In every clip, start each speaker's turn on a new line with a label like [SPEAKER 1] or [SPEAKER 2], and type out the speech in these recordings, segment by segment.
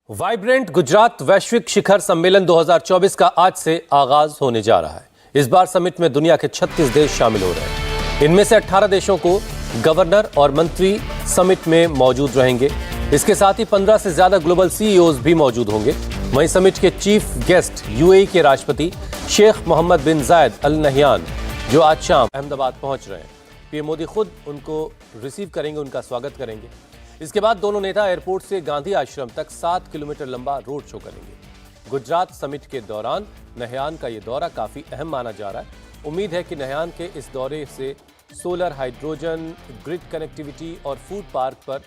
[SPEAKER 1] Vibrant Gujarat वैश्विक शिखर सम्मेलन 2024 का आज से आगाज होने जा रहा है। इस बार समिट में दुनिया के 36 देश शामिल हो रहे हैं। इनमें से 18 देशों को गवर्नर और मंत्री समिट में मौजूद रहेंगे। इसके साथ ही 15 से ज्यादा ग्लोबल सीईओज भी मौजूद होंगे। वहीं समिट के चीफ गेस्ट यूएई के राष्ट्रपति शेख मोहम्मद बिन जायद अल नहयान, जो आज शाम अहमदाबाद पहुंच रहे हैं। पीएम मोदी खुद उनको रिसीव करेंगे, उनका स्वागत करेंगे। इसके बाद दोनों नेता एयरपोर्ट से गांधी आश्रम तक 7 किलोमीटर लंबा रोड शो करेंगे। गुजरात समिट के दौरान नहयान का ये दौरा काफी अहम माना जा रहा है। उम्मीद है कि नहयान के इस दौरे से सोलर, हाइड्रोजन, ग्रिड कनेक्टिविटी और फूड पार्क पर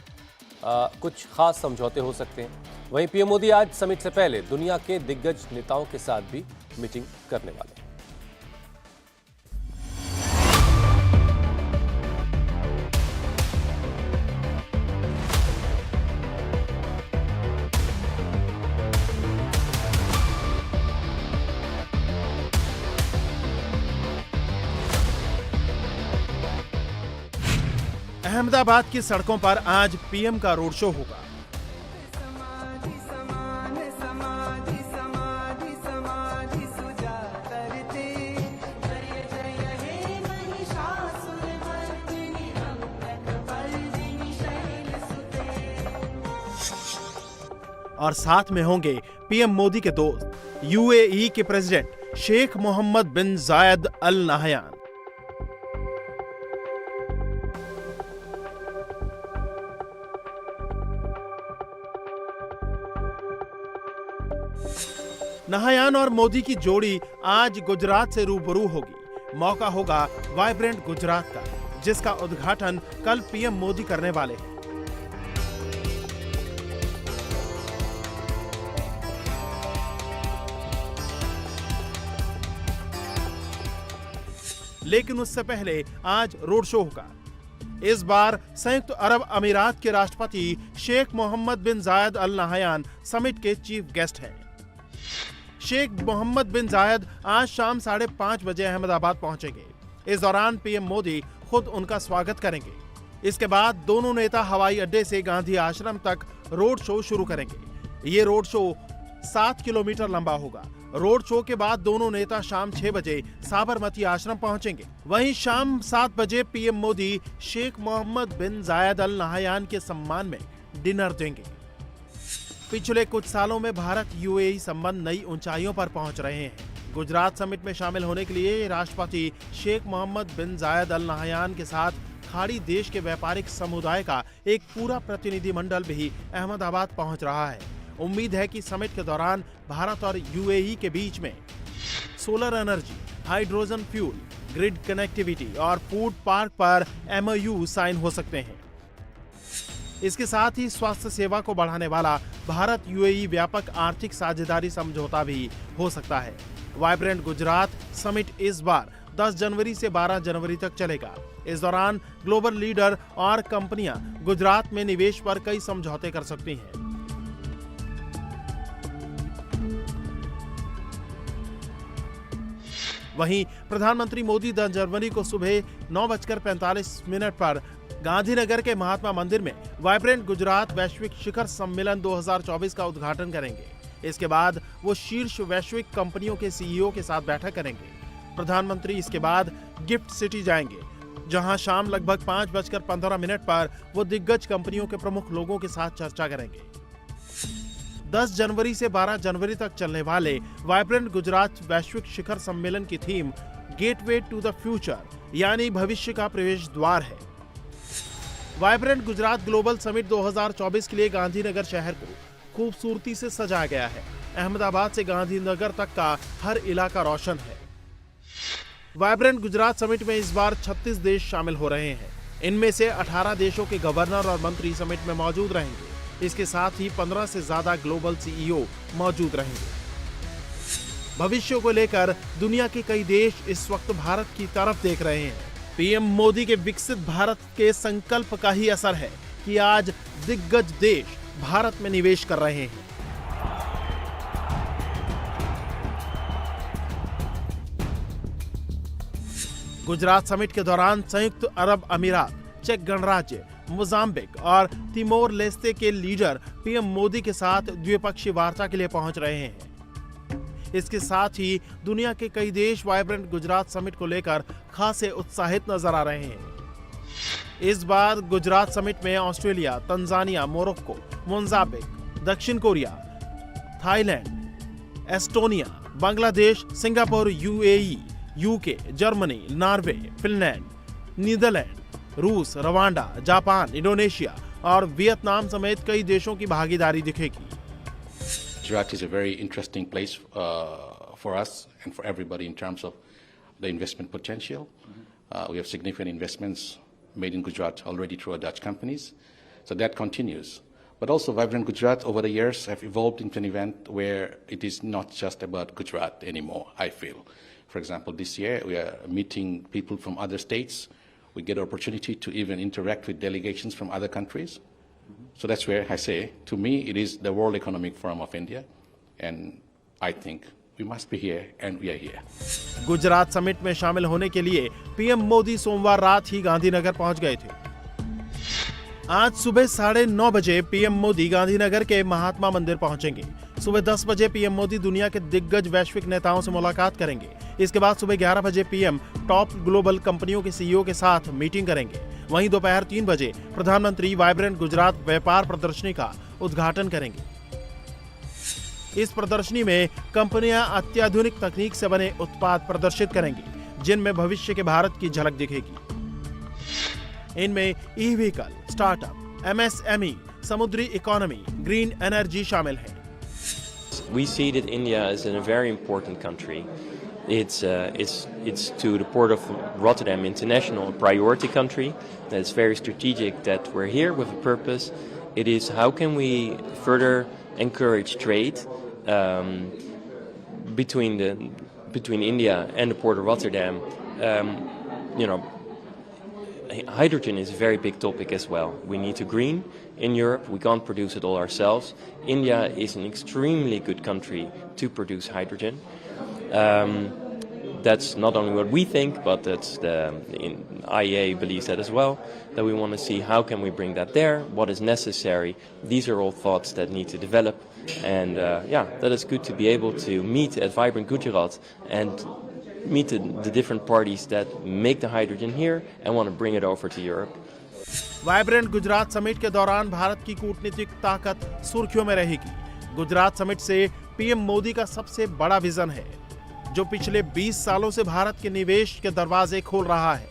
[SPEAKER 1] कुछ खास समझौते हो सकते हैं। वहीं पीएम मोदी आज समिट से पहले दुनिया के दिग्गज नेताओं के साथ भी मीटिंग करने वाले हैं।
[SPEAKER 2] अहमदाबाद की सड़कों पर आज पीएम का रोड शो होगा। और साथ में होंगे पीएम मोदी के दोस्त यूएई के प्रेसिडेंट शेख मोहम्मद बिन जायद अल नहयान। नहयान और मोदी की जोड़ी आज गुजरात से रूबरू होगी। मौका होगा वाइब्रेंट गुजरात का, जिसका उद्घाटन कल पीएम मोदी करने वाले हैं। लेकिन उससे पहले आज रोड शो होगा। इस बार संयुक्त अरब अमीरात के राष्ट्रपति शेख मोहम्मद बिन जायद अल नहयान समिट के चीफ गेस्ट हैं। शेख मोहम्मद बिन जायद आज शाम 5:30 बजे अहमदाबाद पहुंचेंगे। इस दौरान पीएम मोदी खुद उनका स्वागत करेंगे। इसके बाद दोनों नेता हवाई अड्डे से गांधी आश्रम तक रोड शो शुरू करेंगे। ये रोड शो 7 किलोमीटर लंबा होगा। रोड शो के बाद दोनों नेता शाम 6 बजे साबरमती आश्रम पहुंचेंगे। वहीं शाम 7 बजे पीएम मोदी शेख मोहम्मद बिन जायद अल नहयान के सम्मान में डिनर देंगे। पिछले कुछ सालों में भारत यूएई संबंध नई ऊंचाइयों पर पहुंच रहे हैं। गुजरात समिट में शामिल होने के लिए राष्ट्रपति शेख मोहम्मद बिन जायद अल नहयान के साथ खाड़ी देश के व्यापारिक समुदाय का एक पूरा प्रतिनिधिमंडल भी अहमदाबाद पहुंच रहा है। उम्मीद है कि समिट के दौरान भारत और यूएई के बीच में solar energy, hydrogen fuel, grid connectivity और फूड पार्क पर एमओयू साइन हो सकते हैं। इसके साथ ही स्वास्थ्य सेवा को बढ़ाने वाला भारत यूएई व्यापक आर्थिक साझेदारी समझौता भी हो सकता है। वाइब्रेंट गुजरात समिट इस बार 10 जनवरी से 12 जनवरी तक चलेगा। इस दौरान ग्लोबल लीडर और कंपनियां गुजरात में निवेश पर कई समझौते कर सकती हैं। वहीं प्रधानमंत्री मोदी 10 जनवरी को सुबह 9:45 पर गांधीनगर के महात्मा मंदिर में वाइब्रेंट गुजरात वैश्विक शिखर सम्मेलन 2024 का उद्घाटन करेंगे। इसके बाद वो शीर्ष वैश्विक कंपनियों के सीईओ के साथ बैठक करेंगे। प्रधानमंत्री इसके बाद गिफ्ट सिटी जाएंगे, जहां शाम लगभग 5:15 पर वो दिग्गज कंपनियों के प्रमुख लोगों के साथ चर्चा करेंगे। 10 जनवरी से 12 जनवरी तक चलने वाले वाइब्रेंट गुजरात वैश्विक शिखर सम्मेलन की theme gateway to the future, यानी भविष्य का प्रवेश द्वार है। वाइब्रेंट गुजरात ग्लोबल समिट 2024 के लिए गांधीनगर शहर को खूबसूरती से सजाया गया है। अहमदाबाद से गांधीनगर तक का हर इलाका रोशन है। वाइब्रेंट गुजरात समिट में इस बार 36 देश शामिल हो रहे हैं। इनमें से 18 देशों के गवर्नर और मंत्री समिट में मौजूद रहेंगे। इसके साथ ही 15 से ज्यादा ग्लोबल सीईओ मौजूद रहेंगे। भविष्य को लेकर दुनिया के कई देश इस वक्त भारत की तरफ देख रहे हैं। पीएम मोदी के विकसित भारत के संकल्प का ही असर है कि आज दिग्गज देश भारत में निवेश कर रहे हैं। गुजरात समिट के दौरान संयुक्त अरब अमीरात, चेक गणराज्य, मोजाम्बिक और तिमोर लेस्ते के लीडर पीएम मोदी के साथ द्विपक्षीय वार्ता के लिए पहुंच रहे हैं। इसके साथ ही दुनिया के कई देश वाइब्रेंट गुजरात समिट को लेकर खासे उत्साहित नजर आ रहे हैं। इस बार गुजरात समिट में ऑस्ट्रेलिया, तंजानिया, मोरक्को, मोजाम्बिक, दक्षिण Korea, Thailand, Estonia, Bangladesh, Singapore, UAE, UK, Germany, Norway, Finland, Netherland, रूस, रवांडा, जापान, इंडोनेशिया और वियतनाम समेत कई देशों की भागीदारी दिखेगी।
[SPEAKER 3] Gujarat is a very interesting place for us and for everybody in terms of the investment potential. We have significant investments made in Gujarat already through our Dutch companies, so that continues. But also Vibrant Gujarat over the years have evolved into an event where it is not just about Gujarat anymore, I feel. For example, this year we are meeting people from other states. We get an opportunity to even interact with delegations from other countries. So that's where I say, to me, it is the World Economic Forum of India, and I think we must be here, and we are here.
[SPEAKER 2] Gujarat summit में शामिल होने के लिए PM Modi सोमवार रात ही गांधीनगर पहुंच गए थे। आज सुबह 9:30 बजे पीएम मोदी गांधीनगर के महात्मा मंदिर पहुंचेंगे। सुबह 10 बजे पीएम मोदी दुनिया के दिग्गज वैश्विक नेताओं से मुलाकात करेंगे। इसके बाद सुबह 11 बजे पीएम टॉप ग्लोबल कंपनियों के सीईओ के साथ मीटिंग करेंगे। वहीं दोपहर 3 बजे प्रधानमंत्री वाइब्रेंट गुजरात व्यापार प्रदर्शनी का उद्घाटन करेंगे। इस प्रदर्शनी में कंपनियां अत्याधुनिक तकनीक से बने उत्पाद प्रदर्शित करेंगी, जिनमें भविष्य के भारत की झलक दिखेगी। इनमें ई व्हीकल, स्टार्टअप, एमएसएमई, समुद्री इकोनॉमी, ग्रीन एनर्जी शामिल है।
[SPEAKER 4] We see that India is a very important country. It's to the port of Rotterdam International, a priority country. It's very strategic that we're here with a purpose. It is how can we further encourage trade between India and the port of Rotterdam. Hydrogen is a very big topic as well. We need to green in Europe. We can't produce it all ourselves. India is an extremely good country to produce hydrogen. That's not only what we think, but that's the IEA believes that as well, that we want to see how can we bring that there, what is necessary. These are all thoughts that need to develop. And that is good to be able to meet at Vibrant Gujarat and meet the different parties that make the hydrogen here and want to bring it over to Europe.
[SPEAKER 2] Vibrant Gujarat summit के दौरान भारत की कूटनीतिक ताकत सुर्खियों में रहेगी। Gujarat summit से PM Modi का सबसे बड़ा विजन है, जो पिछले 20 सालों से भारत के निवेश के दरवाजे खोल रहा है,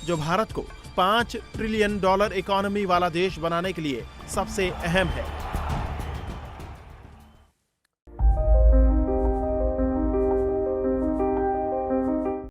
[SPEAKER 2] जो भारत को $5 ट्रिलियन इकोनॉमी वाला देश बनाने के लिए सबसे अहम है।